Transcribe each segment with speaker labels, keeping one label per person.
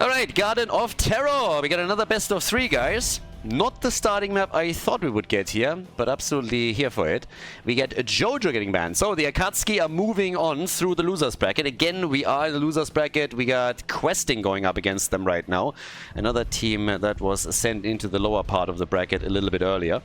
Speaker 1: Alright, Garden of Terror. We got another best of 3, guys. Not the starting map I thought we would get here, but absolutely here for it. We get Jojo getting banned. So the Akatsuki are moving on through the losers bracket. Again, we are in the losers bracket. We got Questing going up against them right now. Another team that was sent into the lower part of the bracket a little bit earlier.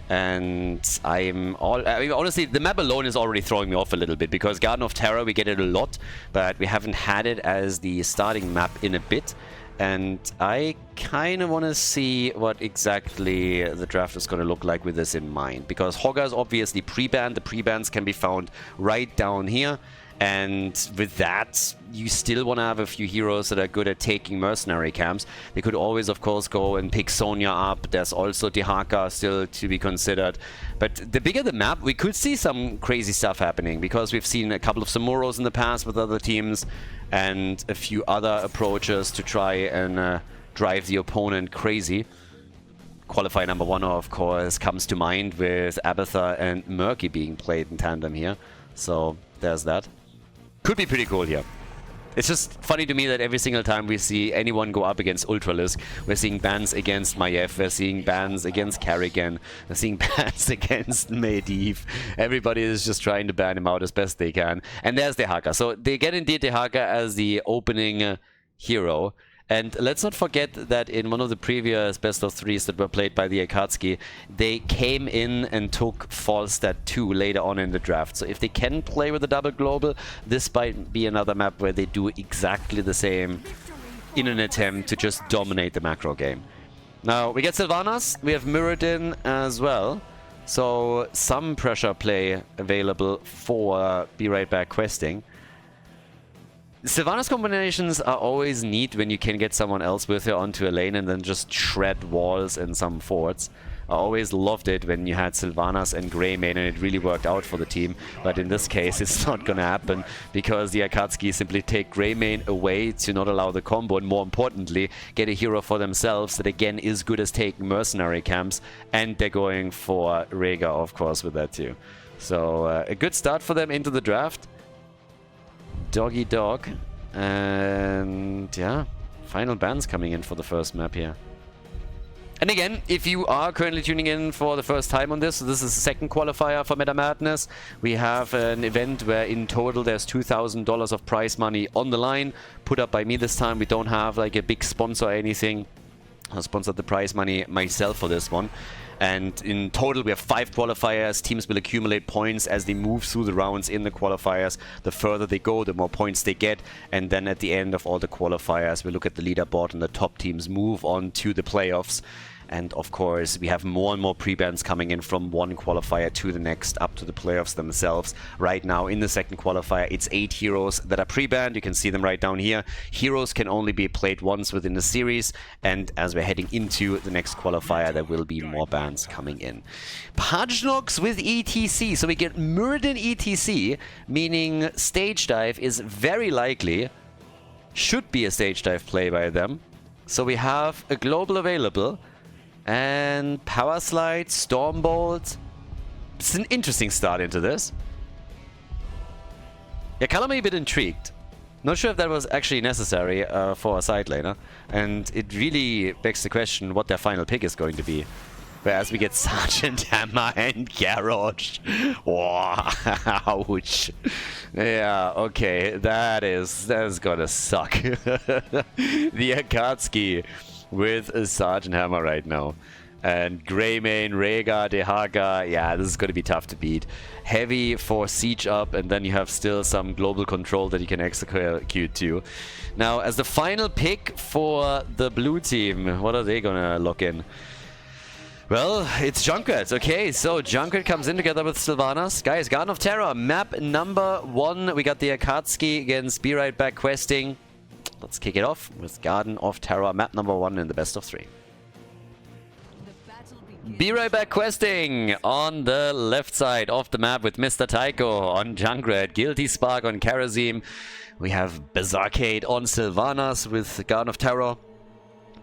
Speaker 1: And I mean, honestly, the map alone is already throwing me off a little bit, because Garden of Terror, we get it a lot, but we haven't had it as the starting map in a bit. And I kind of want to see what exactly the draft is going to look like with this in mind. Because Hogger is obviously pre-banned. The pre-bans can be found right down here. And with that, you still want to have a few heroes that are good at taking mercenary camps. They could always, of course, go and pick Sonya up. There's also Dehaka still to be considered. But the bigger the map, we could see some crazy stuff happening, because we've seen a couple of Samuros in the past with other teams and a few other approaches to try and drive the opponent crazy. Qualifier number 1, of course, comes to mind with Abatha and Murky being played in tandem here. So there's that. Could be pretty cool here. It's just funny to me that every single time we see anyone go up against Ultralisk, we're seeing bans against Maiev, we're seeing bans against Karrigan, we're seeing bans against Medivh. Everybody is just trying to ban him out as best they can. And there's Dehaka. So they get indeed Dehaka as the opening hero. And let's not forget that in one of the previous best of 3s that were played by the Akatsuki, they came in and took Falstad 2 later on in the draft. So if they can play with a double global, this might be another map where they do exactly the same in an attempt to just dominate the macro game. Now, we get Sylvanas, we have Muradin as well. So some pressure play available for Be Right Back Questing. Sylvanas combinations are always neat when you can get someone else with her onto a lane and then just shred walls and some forts. I always loved it when you had Sylvanas and Greymane and it really worked out for the team. But in this case, it's not gonna happen, because the Akatsuki simply take Greymane away to not allow the combo, and more importantly, get a hero for themselves that again is good as taking mercenary camps, and they're going for Rhaegar, of course, with that too. So a good start for them into the draft. Doggy dog. And yeah, final bans coming in for the first map here. And again, if you are currently tuning in for the first time on this, so this is the second qualifier for Meta Madness. We have an event where in total there's $2,000 of prize money on the line, put up by me this time. We don't have like a big sponsor or anything. I sponsored the prize money myself for this one. And in total, we have 5 qualifiers. Teams will accumulate points as they move through the rounds in the qualifiers. The further they go, the more points they get. And then at the end of all the qualifiers, we look at the leaderboard and the top teams move on to the playoffs. And of course, we have more and more pre-bans coming in from one qualifier to the next, up to the playoffs themselves. Right now, in the second qualifier, it's 8 heroes that are pre-banned. You can see them right down here. Heroes can only be played once within the series. And as we're heading into the next qualifier, there will be more bans coming in. Pajnox with ETC. So we get Muradin ETC, meaning Stage Dive is very likely, should be a Stage Dive play by them. So we have a global available. And Power Slide, Stormbolt. It's an interesting start into this. Yeah, color me a bit intrigued. Not sure if that was actually necessary for a side laner. And it really begs the question what their final pick is going to be. Whereas we get Sergeant Hammer and Garrosh. Ouch. Yeah, okay. That is gonna suck. The Akatsuki with a Sergeant Hammer right now. And Greymane, Rhaegar, Dehaka, yeah, this is going to be tough to beat. Heavy for siege up, and then you have still some global control that you can execute too. Now, as the final pick for the blue team, what are they going to lock in? Well, it's Junkrat. Okay, so Junkrat comes in together with Sylvanas. Guys, Garden of Terror, map number 1. We got the Akatsuki against Be Right Back Questing. Let's kick it off with Garden of Terror, map number 1 in the best of 3. Be Right Back Questing on the left side of the map with Mr. Tycho on Junkrat, Guilty Spark on Karazim. We have Berserkade on Sylvanas with Garden of Terror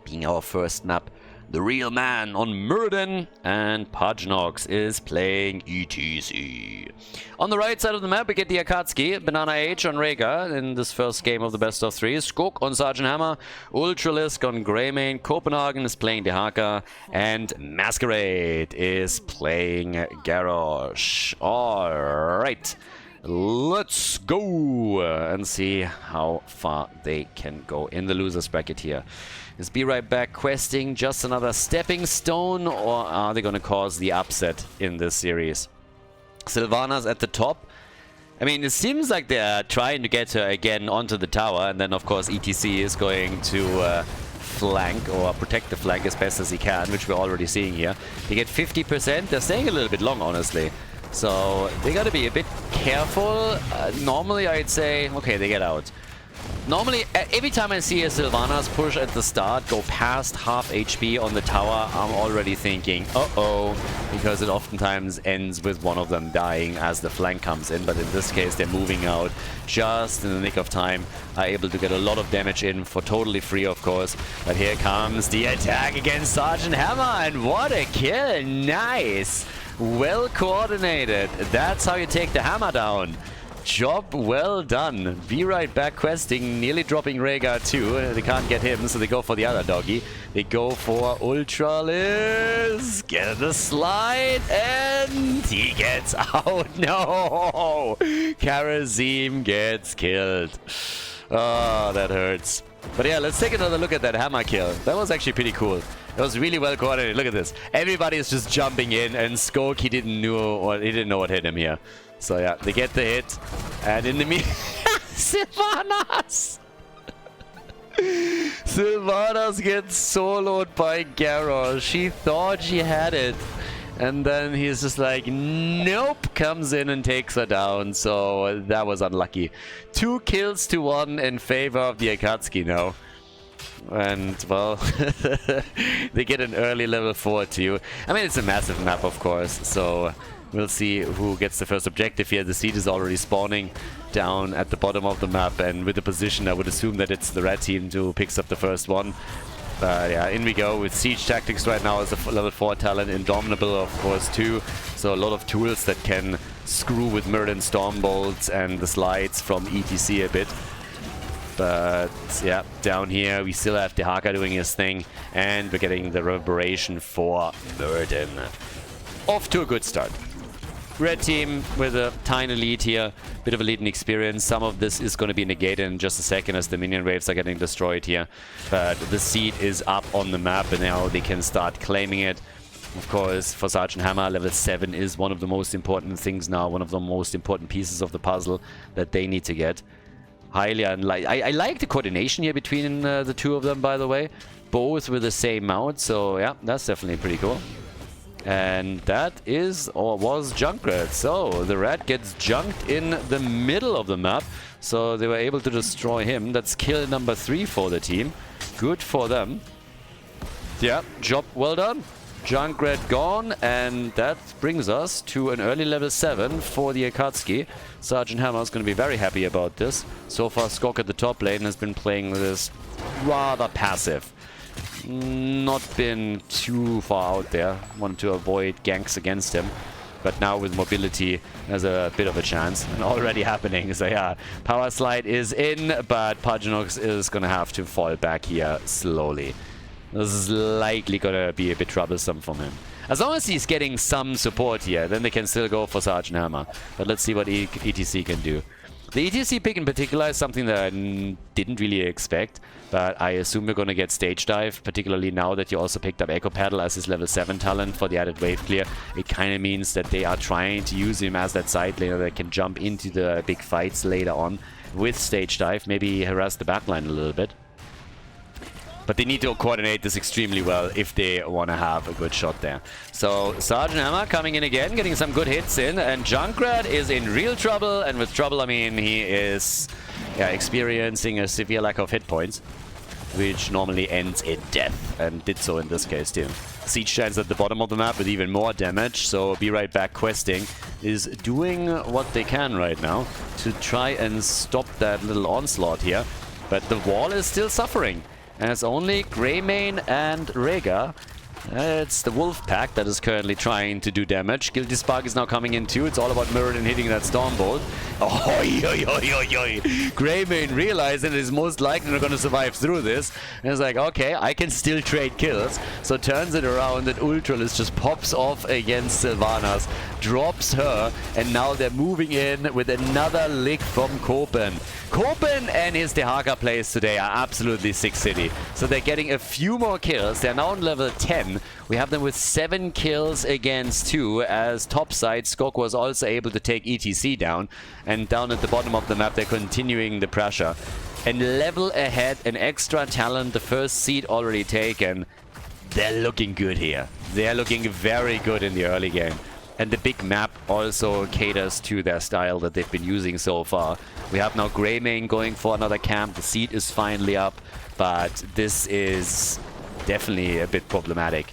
Speaker 1: being our first map the real man on Murden, and Pajnox is playing ETC. On the right side of the map, we get the Akatsuki, Banana H on Rhaegar in this first game of the best of 3, Skok on Sergeant Hammer, Ultralisk on Greymane, Copenhagen is playing Dehaka, and Masquerade is playing Garrosh. Alright, let's go and see how far they can go in the losers bracket here. Is Be Right Back questing just another stepping stone, or are they going to cause the upset in this series? Sylvana's at the top. I mean, it seems like they're trying to get her again onto the tower, and then of course ETC is going to flank or protect the flank as best as he can, which we're already seeing here. They get 50%. They're staying a little bit long, honestly. So they got to be a bit careful. Normally, I'd say, okay, they get out. Normally, every time I see a Sylvanas push at the start go past half HP on the tower, I'm already thinking, uh-oh, because it oftentimes ends with one of them dying as the flank comes in. But in this case, they're moving out just in the nick of time, are able to get a lot of damage in for totally free, of course. But here comes the attack against Sergeant Hammer, and what a kill! Nice! Well coordinated. That's how you take the Hammer down. Job well done. Be Right Back questing, nearly dropping Rhaegar too. They can't get him, so they go for the other doggy. They go for Ultralisk. Get the slide, and he gets out. No! Karazim gets killed. Oh, that hurts. But yeah, let's take another look at that Hammer kill. That was actually pretty cool. It was really well coordinated. Look at this. Everybody is just jumping in, and Skok, he didn't know what hit him here. So yeah, they get the hit, and in the Sylvanas! Sylvanas gets soloed by Garrosh. She thought she had it, and then he's just like, nope, comes in and takes her down. So that was unlucky. 2 kills to 1 in favor of the Akatsuki now. And, well, they get an early level 4 too. I mean, it's a massive map, of course, so we'll see who gets the first objective here. The seed is already spawning down at the bottom of the map, and with the position, I would assume that it's the red team who picks up the first one. Yeah, in we go with Siege Tactics right now as a level 4 talent. Indomitable, of course, too. So a lot of tools that can screw with Murden Storm Bolts and the slides from ETC a bit. But yeah, down here we still have Dehaka doing his thing, and we're getting the reverberation for Murden. Off to a good start. Red team with a tiny lead here, bit of a lead in experience. Some of this is going to be negated in just a second as the minion waves are getting destroyed here. But the seed is up on the map, and now they can start claiming it. Of course, for Sergeant Hammer, level 7 is one of the most important things now, one of the most important pieces of the puzzle that they need to get. Highly unlikely. I like the coordination here between the two of them, by the way. Both with the same mount, so yeah, that's definitely pretty cool. And that is, or was, Junkrat. So the rat gets junked in the middle of the map, so they were able to destroy him. That's kill number 3 for the team. Good for them. Yeah, job well done. Junkrat gone, and that brings us to an early level 7 for the Akatsuki. Sergeant Hammer is going to be very happy about this. So far, Skok at the top lane has been playing this rather passive. Not been too far out there. Wanted to avoid ganks against him. But now with mobility, there's a bit of a chance. And already happening. So yeah, power slide is in, but Pajnox is going to have to fall back here slowly. This is likely going to be a bit troublesome for him. As long as he's getting some support here, then they can still go for Sergeant Hammer. But let's see what ETC can do. The ETC pick in particular is something that I didn't really expect, but I assume we're going to get Stage Dive, particularly now that you also picked up Echo Paddle as his level 7 talent for the added wave clear. It kind of means that they are trying to use him as that side laner that can jump into the big fights later on with Stage Dive, maybe harass the backline a little bit. But they need to coordinate this extremely well if they want to have a good shot there. So Sergeant Hammer coming in again, getting some good hits in, and Junkrat is in real trouble. And with trouble, I mean he is experiencing a severe lack of hit points, which normally ends in death, and did so in this case too. Siege Giants at the bottom of the map with even more damage, so Be Right Back questing is doing what they can right now to try and stop that little onslaught here. But the wall is still suffering, as only Greymane and Rhaegar It's the Wolf Pack that is currently trying to do damage. Guilty Spark is now coming in too. It's all about Mirrodin hitting that Stormbolt. Oh, Greymane realizing that he's most likely not going to survive through this. And it's like, okay, I can still trade kills. So turns it around and Ultralis just pops off against Sylvanas, drops her, and now they're moving in with another lick from Kopen. Kopen and his Dehaka plays today are absolutely sick city. So they're getting a few more kills. They're now on level 10. We have them with 7 kills against 2, as topside Skok was also able to take ETC down. And down at the bottom of the map, they're continuing the pressure. And level ahead, an extra talent, the first seed already taken. They're looking good here. They're looking very good in the early game. And the big map also caters to their style that they've been using so far. We have now Greymane going for another camp. The seed is finally up, but this is definitely a bit problematic.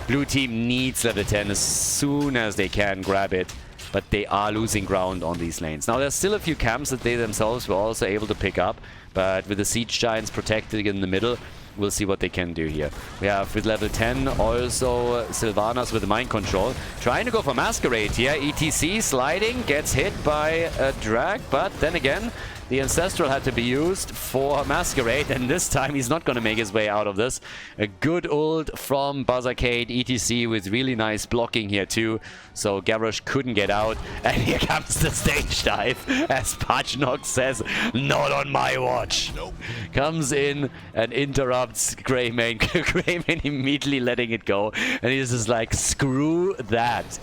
Speaker 1: Blue team needs level 10 as soon as they can grab it, but they are losing ground on these lanes. Now, there's still a few camps that they themselves were also able to pick up, but with the Siege Giants protected in the middle, we'll see what they can do here. We have with level 10 also Sylvanas with the mind control. Trying to go for Masquerade here. ETC sliding, gets hit by a drag, but then again, the Ancestral had to be used for Masquerade, and this time he's not going to make his way out of this. A good ult from Buzzarcade, ETC with really nice blocking here too. So Garrosh couldn't get out, and here comes the stage dive, as Pachnox says, not on my watch. Nope. Comes in and interrupts Greymane. Greymane immediately letting it go, and he's just like, screw that.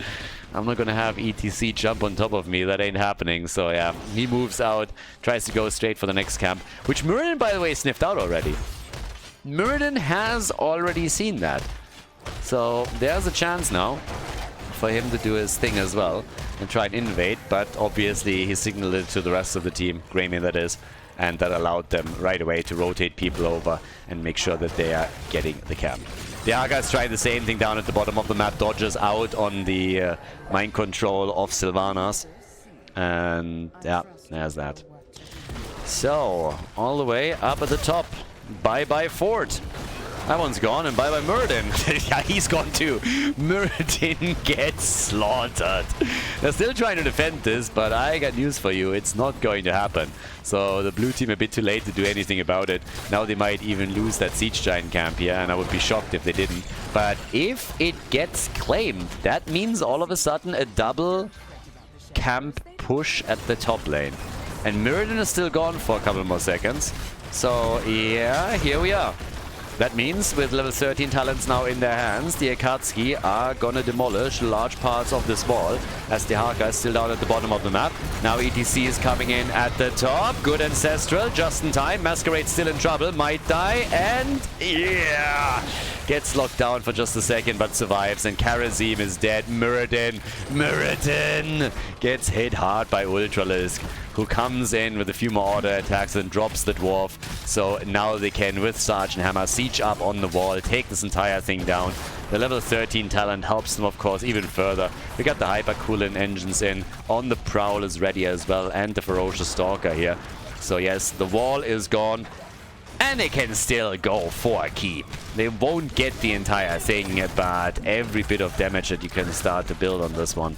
Speaker 1: I'm not gonna have ETC jump on top of me. That ain't happening. So yeah, he moves out, tries to go straight for the next camp, which Mirrodin, by the way, sniffed out already. Mirrodin has already seen that. So there's a chance now for him to do his thing as well and try and invade, but obviously he signaled it to the rest of the team, Greymane that is, and that allowed them right away to rotate people over and make sure that they are getting the camp. The Argys try the same thing down at the bottom of the map, dodges out on the mind control of Sylvanas. And yeah, there's that. So, all the way up at the top. Bye-bye Fort. That one's gone, and bye-bye Mirrodin. Yeah, he's gone too. Mirrodin gets slaughtered. They're still trying to defend this, but I got news for you. It's not going to happen. So the blue team a bit too late to do anything about it. Now they might even lose that Siege Giant camp here, and I would be shocked if they didn't. But if it gets claimed, that means all of a sudden a double camp push at the top lane. And Mirrodin is still gone for a couple more seconds. So yeah, here we are. That means with level 13 talents now in their hands, the Akatsuki are gonna demolish large parts of this wall, as the Dehaka is still down at the bottom of the map. Now ETC is coming in at the top. Good Ancestral, just in time. Masquerade still in trouble, might die, and yeah! Gets locked down for just a second, but survives, and Karazim is dead. Mirrodin gets hit hard by Ultralisk, who comes in with a few more auto attacks and drops the Dwarf. So now they can, with Sergeant Hammer, siege up on the wall, take this entire thing down. The level 13 talent helps them, of course, even further. We got the Hyper Coolant engines in. On the Prowl is ready as well, and the Ferocious Stalker here. So yes, the wall is gone. And they can still go for a keep. They won't get the entire thing, but every bit of damage that you can start to build on this one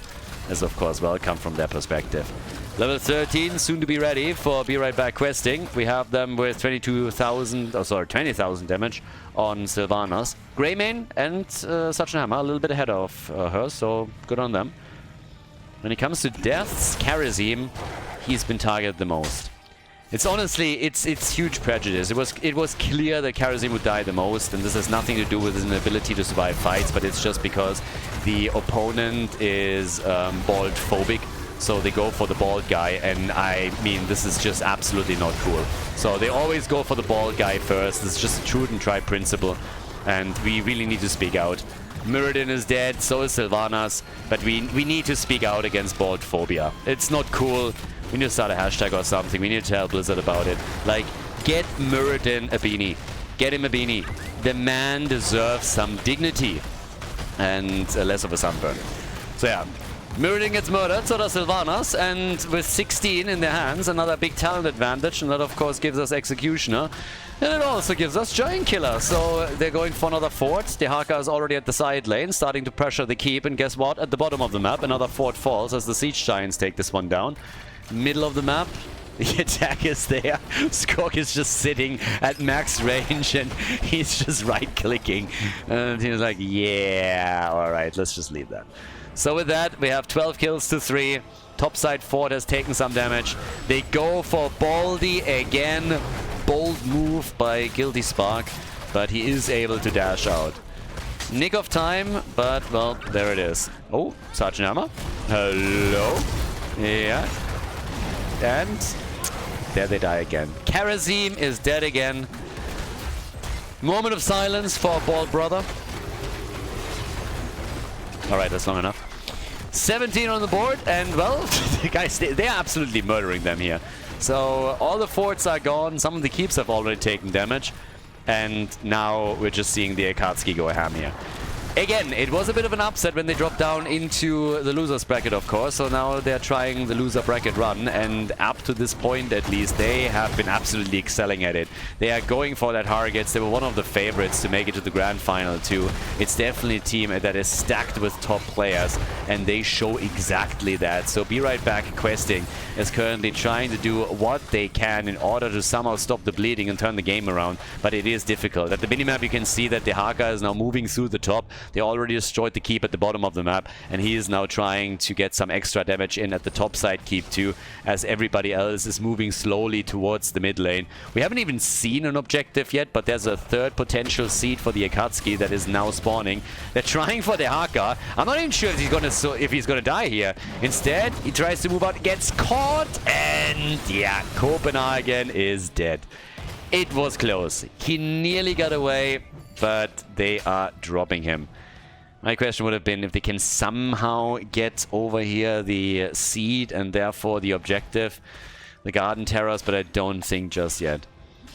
Speaker 1: is, of course, welcome from their perspective. Level 13, soon to be ready for Be Right Back questing. We have them with 20,000 damage on Sylvanas. Greymane and Sergeant Hammer a little bit ahead of her, so good on them. When it comes to deaths, Karazim, he's been targeted the most. It's honestly, it's huge prejudice. It was clear that Karazim would die the most, and this has nothing to do with his inability to survive fights, but it's just because the opponent is bald phobic, so they go for the bald guy, and I mean, this is just absolutely not cool. So they always go for the bald guy first. It's just a shoot and try principle, and we really need to speak out. Mirrodin is dead, so is Sylvanas, but we need to speak out against bald phobia. It's not cool. We need to start a hashtag or something. We need to tell Blizzard about it. Like, get Mirrodin a beanie. Get him a beanie. The man deserves some dignity and less of a sunburn. So yeah, Mirrodin gets murdered, so does Sylvanas, and with 16 in their hands, another big talent advantage, and that of course gives us Executioner. And it also gives us Giant Killer, so they're going for another fort. Dehaka is already at the side lane, starting to pressure the keep, and guess what? At the bottom of the map, another fort falls as the Siege Giants take this one down. Middle of the map, the attack is there. Skog is just sitting at max range, and he's just right-clicking. And he's like, yeah, alright, let's just leave that. So with that, we have 12 kills to 3. Topside fort has taken some damage. They go for Baldy again. Bold move by Guilty Spark, but he is able to dash out. Nick of time, but well, there it is. Oh, Sergeant Hammer. Hello. Yeah. And there they die again. Karazim is dead again. Moment of silence for Bald Brother. Alright, that's long enough. 17 on the board, and well, the guys, they're absolutely murdering them here. So all the forts are gone, some of the keeps have already taken damage, and now we're just seeing the Akatsuki go ham here. Again, it was a bit of an upset when they dropped down into the loser's bracket, of course, so now they're trying the loser bracket run, and up to this point at least, they have been absolutely excelling at it. They are going for their targets. They were one of the favorites to make it to the grand final too. It's definitely a team that is stacked with top players, and they show exactly that. So Be Right Back Questing is currently trying to do what they can in order to somehow stop the bleeding and turn the game around, but it is difficult. At the minimap you can see that Dehaka is now moving through the top. They already destroyed the keep at the bottom of the map, and he is now trying to get some extra damage in at the top side keep too, as everybody else is moving slowly towards the mid lane. We haven't even seen an objective yet, but there's a third potential seed for the Akatsuki that is now spawning. They're trying for Dehaka. I'm not even sure if he's gonna die here. Instead, he tries to move out, gets caught, and yeah, Copenhagen is dead. It was close. He nearly got away, but they are dropping him. My question would have been if they can somehow get over here the seed and therefore the objective, the Garden Terrors, but I don't think just yet.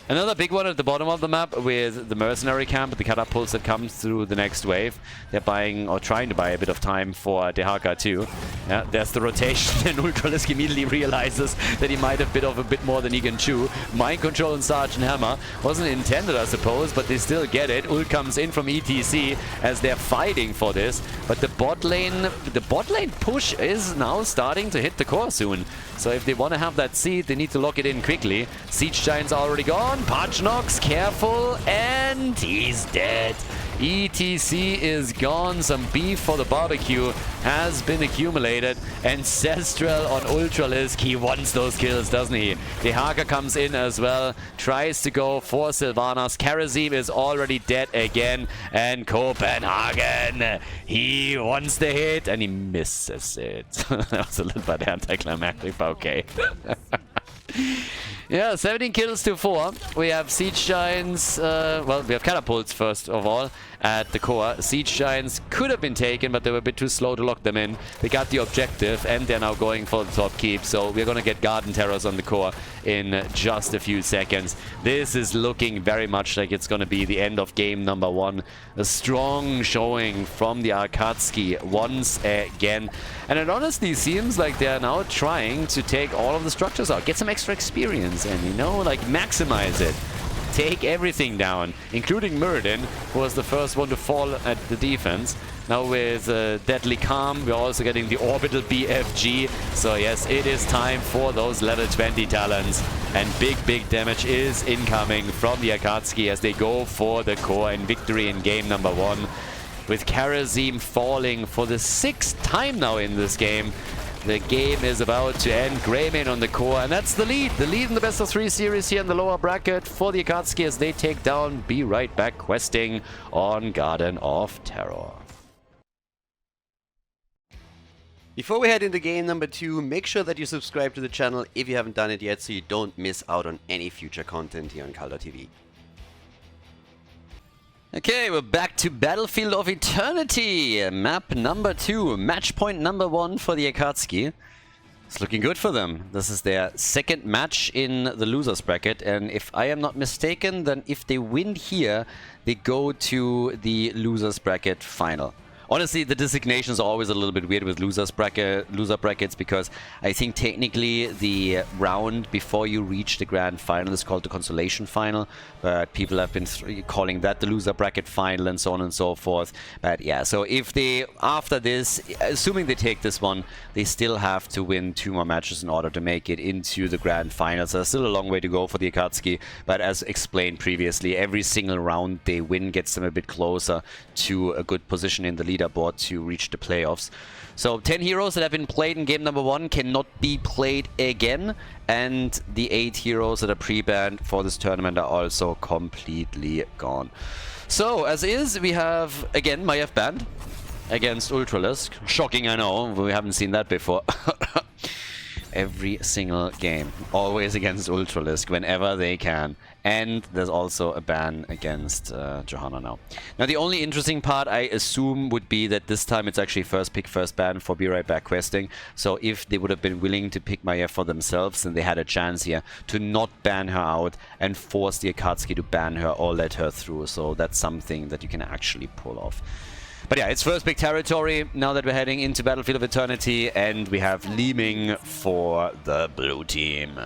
Speaker 1: Another big one at the bottom of the map with the mercenary camp, the catapults that come through the next wave. They're buying or trying to buy a bit of time for Dehaka too. Yeah, there's the rotation, and Ultralisk immediately realizes that he might have bit of a bit more than he can chew. Mind control and Sergeant Hammer wasn't intended, I suppose, but they still get it. Ult comes in from ETC as they're fighting for this, but the bot lane push is now starting to hit the core soon. So if they want to have that seed, they need to lock it in quickly. Siege Giants are already gone. Parchnox, careful, and he's dead. ETC is gone. Some beef for the barbecue has been accumulated. Ancestral on Ultralisk. He wants those kills, doesn't he? Dehaka comes in as well. Tries to go for Sylvanas. Karazim is already dead again. And Copenhagen, he wants the hit and he misses it. That was a little bit anticlimactic, but okay. Yeah, 17 kills to 4. We have Siege Giants, well, we have Catapults first of all at the core. Siege Giants could have been taken, but they were a bit too slow to lock them in. They got the objective, and they're now going for the top keep, so we're gonna get Garden Terrors on the core in just a few seconds. This is looking very much like it's gonna be the end of game number 1. A strong showing from the Akatsuki once again. And it honestly seems like they're now trying to take all of the structures out, get some extra experience and, you know, like maximize it. Take everything down, including Mirrodin, who was the first one to fall at the defense. Now with Deadly Calm, we're also getting the Orbital BFG. So yes, it is time for those level 20 talents. And big damage is incoming from the Akatsuki as they go for the core and victory in game number 1. With Karazim falling for the 6th time now in this game. The game is about to end. Greymane on the core, and that's the lead. The lead in the best of 3 series here in the lower bracket for the Akatsuki as they take down Be Right Back Questing on Garden of Terror.
Speaker 2: Before we head into game number 2, make sure that you subscribe to the channel if you haven't done it yet so you don't miss out on any future content here on Khaldor TV.
Speaker 1: Okay, we're back to Battlefield of Eternity. Map number 2, match point number 1 for the Akatsuki. It's looking good for them. This is their 2nd match in the losers bracket, and if I am not mistaken, then if they win here, they go to the losers bracket final. Honestly, the designations are always a little bit weird with loser brackets, because I think technically the round before you reach the grand final is called the consolation final, but people have been calling that the loser bracket final and so on and so forth. But yeah, so if they, after this, assuming they take this one, they still have to win 2 more matches in order to make it into the grand final. So there's still a long way to go for the Akatsuki, but as explained previously, every single round they win gets them a bit closer to a good position in the leaderboard to reach the playoffs. So 10 heroes that have been played in game number 1 cannot be played again, and the 8 heroes that are pre-banned for this tournament are also completely gone. So as is, we have again Maiev banned against Ultralisk. Shocking, I know, we haven't seen that before. Every single game, always against Ultralisk whenever they can. And there's also a ban against Johanna now. Now the only interesting part, I assume, would be that this time it's actually first pick, first ban for Be Right Back questing. So if they would have been willing to pick Maiev for themselves, then they had a chance here to not ban her out and force the Akatsuki to ban her or let her through. So that's something that you can actually pull off. But yeah, it's first big territory now that we're heading into Battlefield of Eternity, and we have Li Ming for the blue team.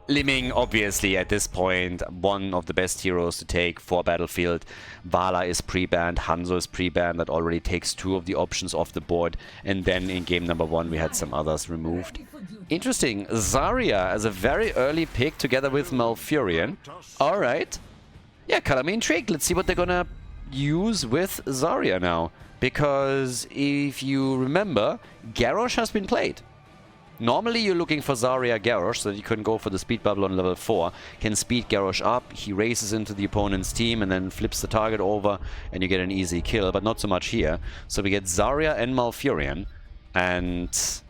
Speaker 1: Li Ming, obviously, at this point, one of the best heroes to take for Battlefield. Vala is pre-banned, Hanzo is pre-banned, that already takes 2 of the options off the board, and then in game number 1 we had some others removed. Interesting, Zarya as a very early pick together with Malfurion. Alright. Yeah, color me intrigued. Let's see what they're gonna use with Zarya now, because if you remember, Garrosh has been played. Normally you're looking for Zarya Garrosh, so that you can go for the speed bubble on level 4, can speed Garrosh up, he races into the opponent's team and then flips the target over and you get an easy kill, but not so much here. So we get Zarya and Malfurion, and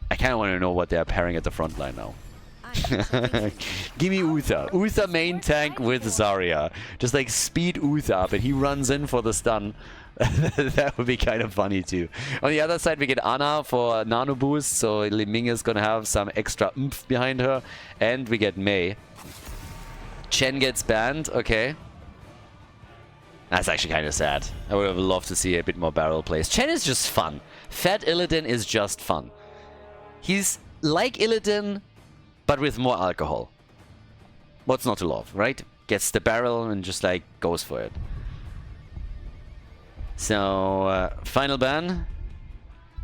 Speaker 1: I kind of want to know what they're pairing at the front line now. Give me Uther. Uther main tank with Zarya. Just like speed Uther up and he runs in for the stun. That would be kind of funny too. On the other side we get Ana for nano boost, so Li Ming is gonna have some extra oomph behind her. And we get Mei. Chen gets banned, okay. That's actually kind of sad. I would have loved to see a bit more barrel plays. Chen is just fun. Fat Illidan is just fun. He's like Illidan, but with more alcohol. What's not to love, right? Gets the barrel and just like goes for it. So, final ban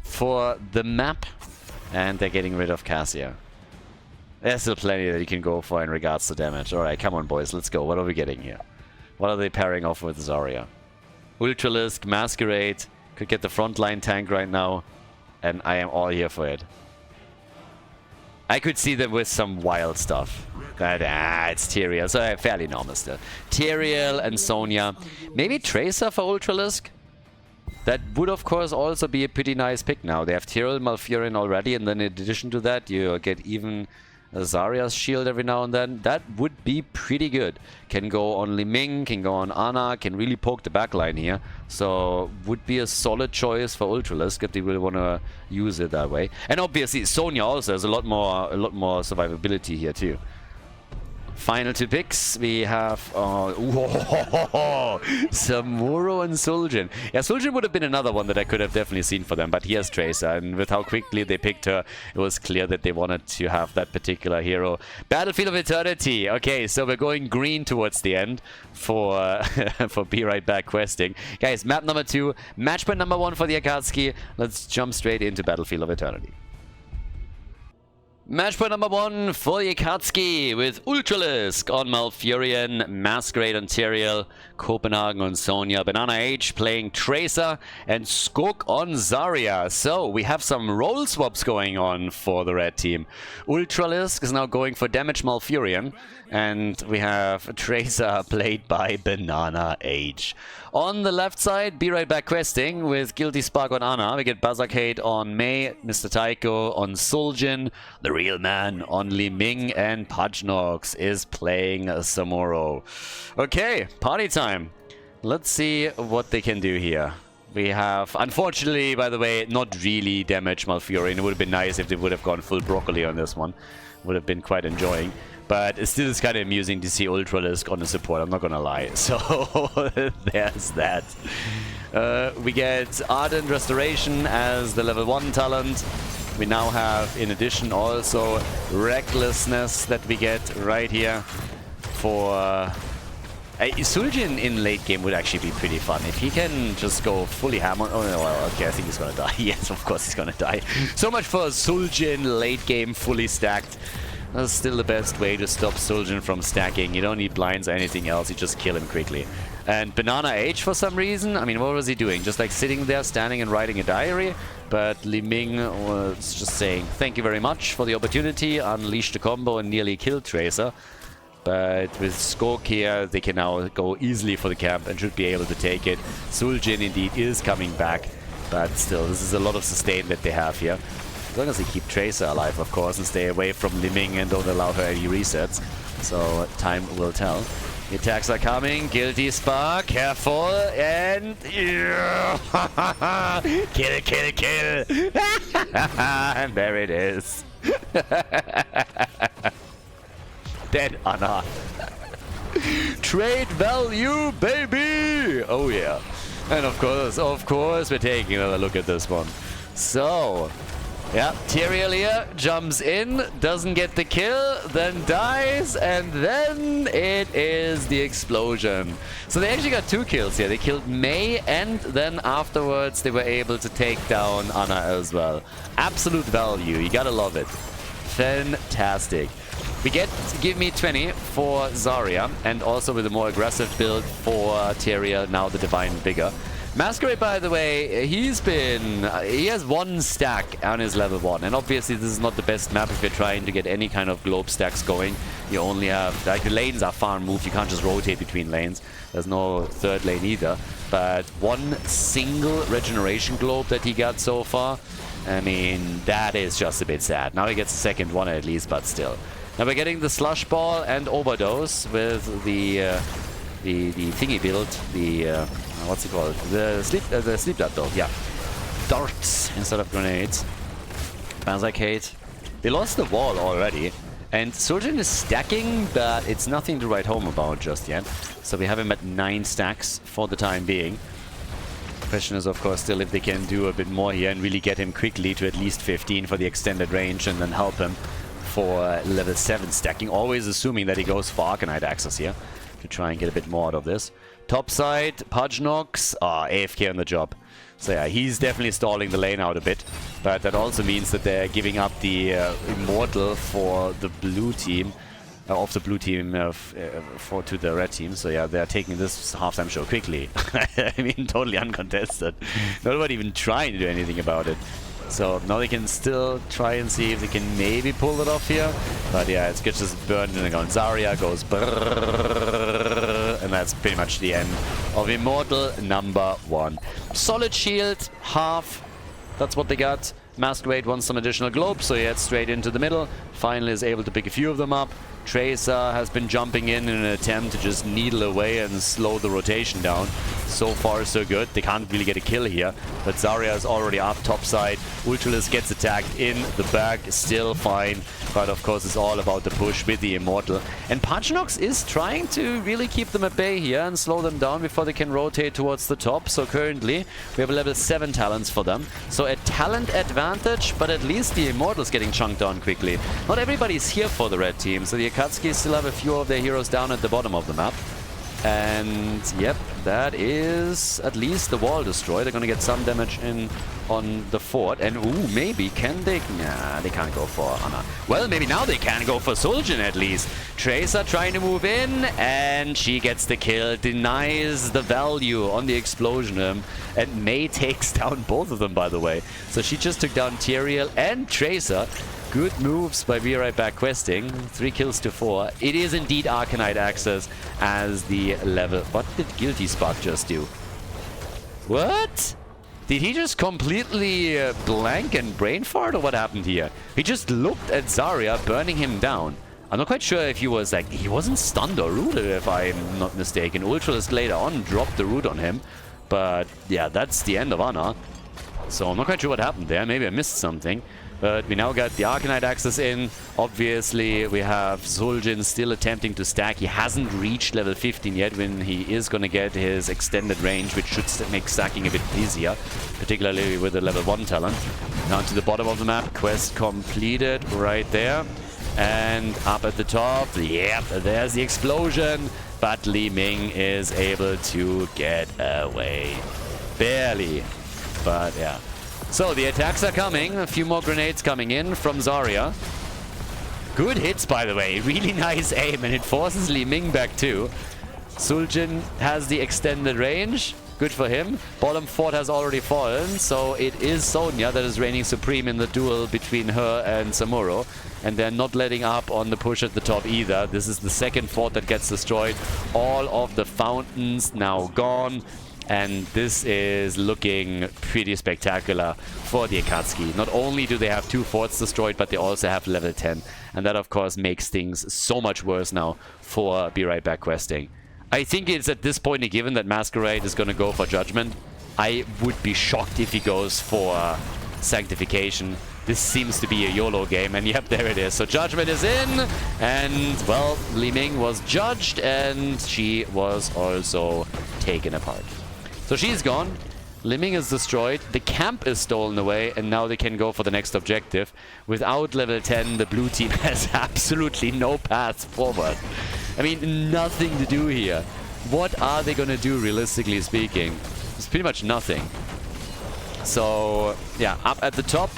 Speaker 1: for the map. And they're getting rid of Cassia. There's still plenty that you can go for in regards to damage. Alright, come on boys, let's go. What are we getting here? What are they pairing off with Zarya? Ultralisk, Masquerade. Could get the frontline tank right now. And I am all here for it. I could see them with some wild stuff. But it's Tyrael, so fairly normal still. Tyrael and Sonya. Maybe Tracer for Ultralisk? That would of course also be a pretty nice pick now. They have Tyrael, Malfurion already, and then in addition to that you get even Zarya's shield every now and then. That would be pretty good. Can go on Li Ming, can go on Ana, can really poke the backline here. So would be a solid choice for Ultralisk if they really want to use it that way. And obviously Sonya also has a lot more survivability here too. Final 2 picks, we have Samuro and Suljin. Yeah, Suljin would have been another one that I could have definitely seen for them, but he has Tracer, and with how quickly they picked her, it was clear that they wanted to have that particular hero. Battlefield of Eternity. Okay, so we're going green towards the end for for Be Right Back questing. Guys, map number 2, match point number 1 for the Akatsuki. Let's jump straight into Battlefield of Eternity. Match point number 1 for the Akatsuki with Ultralisk on Malfurion, Masquerade on Tyrael, Copenhagen on Sonya, Banana H playing Tracer, and Skok on Zarya. So we have some role swaps going on for the red team. Ultralisk is now going for damage Malfurion, and we have Tracer played by Banana H. On the left side, Be Right Back questing with Guilty Spark on Ana. We get Bazarcade on Mei, Mr. Taiko on Suljin, the real man on Li Ming, and Pajnox is playing Samuro. Okay, party time. Let's see what they can do here. We have, unfortunately, by the way, not really damaged Malfurion. It would have been nice if they would have gone full broccoli on this one. Would have been quite enjoying. But it still is kind of amusing to see Ultralisk on the support, I'm not gonna lie. So, there's that. We get Ardent Restoration as the level 1 talent. We now have, in addition, also Recklessness that we get right here for... Suljin in late game would actually be pretty fun. If he can just go fully hammer... Oh, no, well, okay, I think he's gonna die. Yes, of course he's gonna die. So much for Suljin late game fully stacked. That's still the best way to stop Suljin from stacking. You don't need blinds or anything else, you just kill him quickly. And Banana H, for some reason, I mean, what was he doing? Just like sitting there, standing and writing a diary? But Li Ming was just saying, thank you very much for the opportunity, unleashed a combo and nearly killed Tracer. But with Skok here, they can now go easily for the camp and should be able to take it. Suljin indeed is coming back, but still, this is a lot of sustain that they have here. As long as they keep Tracer alive, of course, and stay away from Li Ming and don't allow her any resets. So time will tell. The attacks are coming. Guilty Spark, careful, and... kill, kill, kill! And there it is. Dead Anna. Trade value, baby! Oh yeah. And of course, we're taking another look at this one. So, yeah, Tyrael here jumps in, doesn't get the kill, then dies, and then it is the explosion. So they actually got 2 kills here. They killed Mei, and then afterwards they were able to take down Anna as well. Absolute value, you gotta love it. Fantastic. We get Give Me 20 for Zarya, and also with a more aggressive build for Tyrael, now the Divine Vigor. Masquerade, by the way, he has 1 stack on his level 1, and obviously this is not the best map if you're trying to get any kind of globe stacks going. You only have, like, the lanes are far moved, you can't just rotate between lanes. There's no 3rd lane either, but 1 single regeneration globe that he got so far, I mean, that is just a bit sad. Now he gets a 2nd one at least, but still. Now we're getting the Slush Ball and Overdose with the thingy build, what's it called? The sleep dart build, yeah. Darts instead of grenades. Bazarcade. They lost the wall already, and Suljin is stacking, but it's nothing to write home about just yet. So we have him at 9 stacks for the time being. The question is, of course, still if they can do a bit more here and really get him quickly to at least 15 for the extended range, and then help him for level 7 stacking, always assuming that he goes for Arcanite access here to try and get a bit more out of this. Top side, Pudgenox, AFK on the job. So yeah, he's definitely stalling the lane out a bit, but that also means that they're giving up the Immortal for the blue team, to the red team. So yeah, they're taking this halftime show quickly. I mean, totally uncontested. Nobody even trying to do anything about it. So now they can still try and see if they can maybe pull it off here. But yeah, it's just burned in the ground. Zarya goes brrrr, and that's pretty much the end of Immortal number 1. Solid shield, half. That's what they got. Masquerade wants some additional globes, so he heads straight into the middle. Finally is able to pick a few of them up. Tracer has been jumping in an attempt to just needle away and slow the rotation down. So far, so good. They can't really get a kill here, but Zarya is already up top side. Ultralis gets attacked in the back, still fine, but of course it's all about the push with the Immortal. And Pudgenox is trying to really keep them at bay here and slow them down before they can rotate towards the top. So currently we have a level 7 talents for them. So a talent advantage, but at least the Immortal's getting chunked on quickly. Not everybody's here for the red team, so the Akatsuki still have a few of their heroes down at the bottom of the map. And yep, that is at least the wall destroyed. They're gonna get some damage in on the fort. And ooh, maybe can they? Nah, they can't go for Anna. Well, maybe now they can go for Suljin at least. Tracer trying to move in, and she gets the kill, denies the value on the explosion, and Mei takes down both of them, by the way. So she just took down Tyrael and Tracer. Good moves by Be Right Back Questing. 3 kills to 4. It is indeed Arcanite access as the level. What did Guilty Spark just do? What? Did he just completely blank and brain fart, or what happened here? He just looked at Zarya, burning him down. I'm not quite sure if he was like, he wasn't stunned or rooted, if I'm not mistaken. Ultralis later on dropped the root on him. But yeah, that's the end of Anna. So I'm not quite sure what happened there. Maybe I missed something. But we now got the Arcanite Axis in. Obviously, we have Suljin still attempting to stack. He hasn't reached level 15 yet when he is going to get his extended range, which should make stacking a bit easier, particularly with the level 1 talent. Down to the bottom of the map, quest completed right there. And up at the top, yep, there's the explosion. But Li Ming is able to get away. Barely. But yeah. So the attacks are coming. A few more grenades coming in from Zarya. Good hits, by the way. Really nice aim, and it forces Li Ming back too. Suljin has the extended range. Good for him. Bottom fort has already fallen, so it is Sonya that is reigning supreme in the duel between her and Samuro. And they're not letting up on the push at the top either. This is the second fort that gets destroyed. All of the fountains now gone. And this is looking pretty spectacular for the Akatsuki. Not only do they have 2 forts destroyed, but they also have level 10. And that, of course, makes things so much worse now for Be Right Back questing. I think it's at this point a given that Masquerade is going to go for Judgment. I would be shocked if he goes for Sanctification. This seems to be a YOLO game, and yep, there it is. So Judgment is in, and, well, Li Ming was judged, and she was also taken apart. So she's gone. Li Ming is destroyed. The camp is stolen away, and now they can go for the next objective. Without level 10, the blue team has absolutely no path forward. I mean, nothing to do here. What are they going to do, realistically speaking? It's pretty much nothing. So, yeah, up at the top,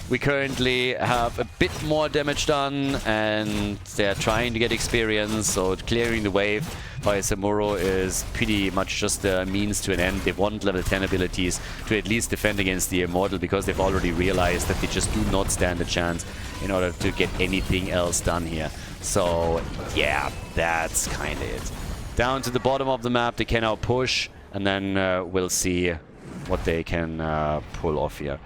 Speaker 1: we currently have a bit more damage done, and they're trying to get experience, so clearing the wave by Samuro is pretty much just a means to an end. They want level 10 abilities to at least defend against the Immortal, because they've already realized that they just do not stand a chance in order to get anything else done here. So, yeah, that's kind of it. Down to the bottom of the map, they can now push, and then we'll see what they can pull off here.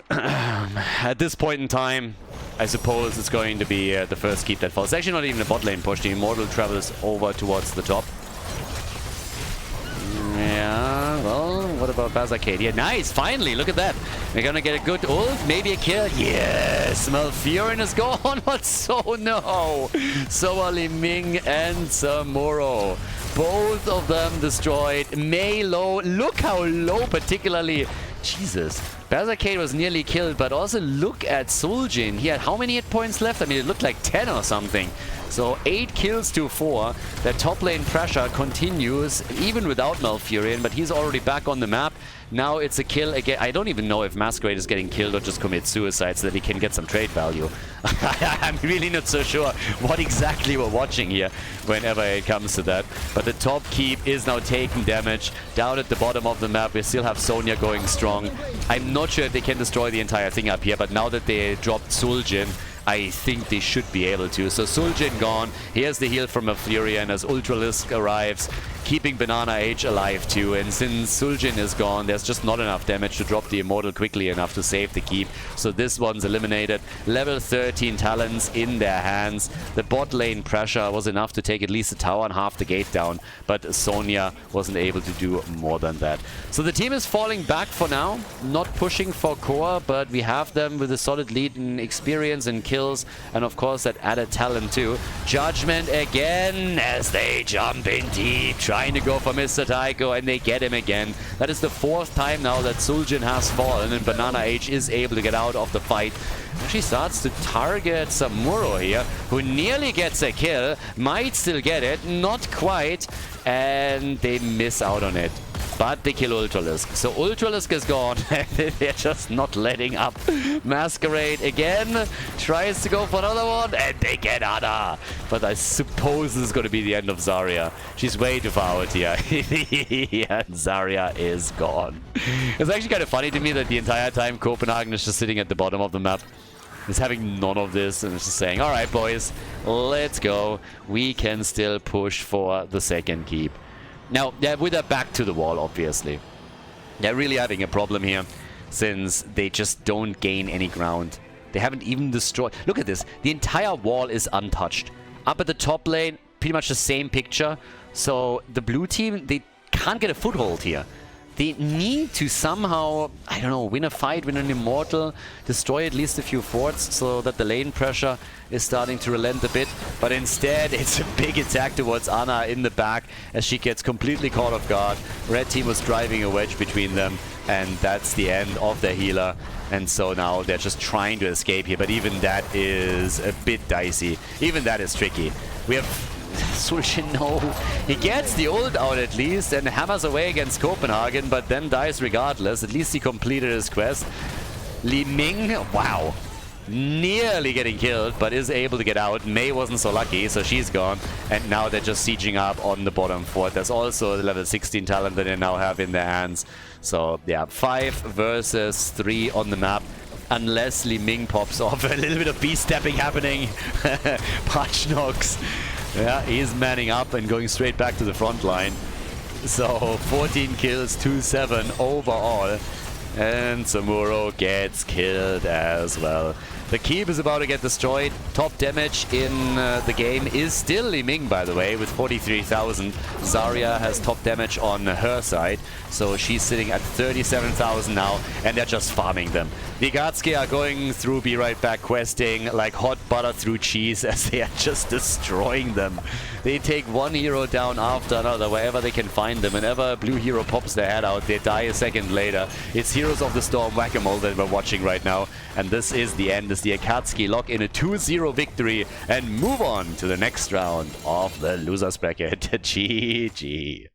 Speaker 1: At this point in time, I suppose it's going to be the first keep that falls. It's actually not even a bot lane push. The Immortal travels over towards the top. Yeah, well, what about Bazarcade? Yeah, nice, finally, look at that. We're gonna get a good ult, maybe a kill. Yes, Malfurion is gone, but so no. So are Li Ming and Samuro. Both of them destroyed. Mei low, look how low particularly. Jesus. Bazarcade was nearly killed, but also look at Suljin. He had how many hit points left? I mean, it looked like 10 or something. So 8 kills to 4. The top lane pressure continues, even without Malfurion, but he's already back on the map. Now it's a kill again. I don't even know if Masquerade is getting killed or just commits suicide so that he can get some trade value. I'm really not so sure what exactly we're watching here whenever it comes to that. But the top keep is now taking damage. Down at the bottom of the map, we still have Sonya going strong. I'm not sure if they can destroy the entire thing up here, but now that they dropped Suljin, I think they should be able to. So Suljin gone. Here's the heal from Malfurion as Ultralisk arrives, keeping Banana Age alive too. And since Suljin is gone, there's just not enough damage to drop the Immortal quickly enough to save the keep. So this one's eliminated. Level 13 talents in their hands. The bot lane pressure was enough to take at least the tower and half the gate down, but Sonya wasn't able to do more than that. So the team is falling back for now, not pushing for core, but we have them with a solid lead in experience and kills, and of course that added talent too. Judgment again as they jump in deep, trying to go for Mr. Taiko, and they get him again. That is the 4th time now that Suljin has fallen, and Banana Age is able to get out of the fight. Actually starts to target Samuro here, who nearly gets a kill, might still get it, not quite, and they miss out on it. But they kill Ultralisk. So Ultralisk is gone. They're just not letting up. Masquerade again tries to go for another one, and they get Ada. But I suppose this is going to be the end of Zarya. She's way too far out here. And Zarya is gone. It's actually kind of funny to me that the entire time Copenhagen is just sitting at the bottom of the map. Is having none of this and it's just saying, all right, boys, let's go. We can still push for the second keep. Now, with their back to the wall, obviously. They're really having a problem here, since they just don't gain any ground. They haven't even destroyed... Look at this. The entire wall is untouched. Up at the top lane, pretty much the same picture. So the blue team, they can't get a foothold here. They need to somehow, I don't know, win a fight, win an Immortal, destroy at least a few forts so that the lane pressure is starting to relent a bit. But instead, it's a big attack towards Ana in the back as she gets completely caught off guard. Red team was driving a wedge between them, and that's the end of their healer. And so now they're just trying to escape here, but even that is a bit dicey. Even that is tricky. We have Sulshin, no. He gets the ult out at least and hammers away against Copenhagen, but then dies regardless. At least he completed his quest. Li Ming, wow. Nearly getting killed, but is able to get out. Mei wasn't so lucky, so she's gone. And now they're just sieging up on the bottom fort. There's also the level 16 talent that they now have in their hands. So, yeah, 5 versus 3 on the map. Unless Li Ming pops off. A little bit of beast-stepping happening. Pachnox. Yeah, he's manning up and going straight back to the front line. So, 14 kills, 2-7 overall. And Samuro gets killed as well. The keep is about to get destroyed. Top damage in the game is still Li Ming, by the way, with 43,000. Zarya has top damage on her side, so she's sitting at 37,000 now, and they're just farming them. The Akatsuki are going through Be Right Back questing like hot butter through cheese as they are just destroying them. They take one hero down after another, wherever they can find them. Whenever a blue hero pops their head out, they die a second later. It's Heroes of the Storm Whack-A-Mole that we're watching right now, and this is the end. The Akatsuki lock in a 2-0 victory and move on to the next round of the losers bracket. GG.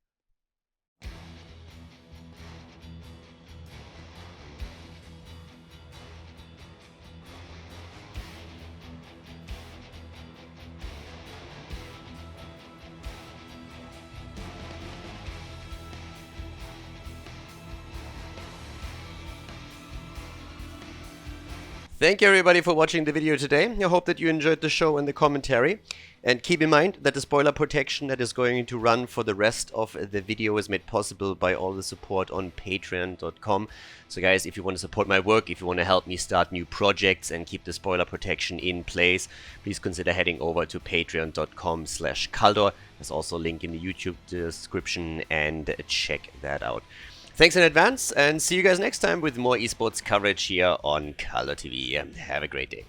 Speaker 2: Thank you everybody for watching the video today. I hope that you enjoyed the show and the commentary. And keep in mind that the spoiler protection that is going to run for the rest of the video is made possible by all the support on patreon.com. So guys, if you want to support my work, if you want to help me start new projects and keep the spoiler protection in place, please consider heading over to patreon.com/Khaldor. There's also a link in the YouTube description, and check that out. Thanks in advance, and see you guys next time with more esports coverage here on Khaldor TV. Have a great day.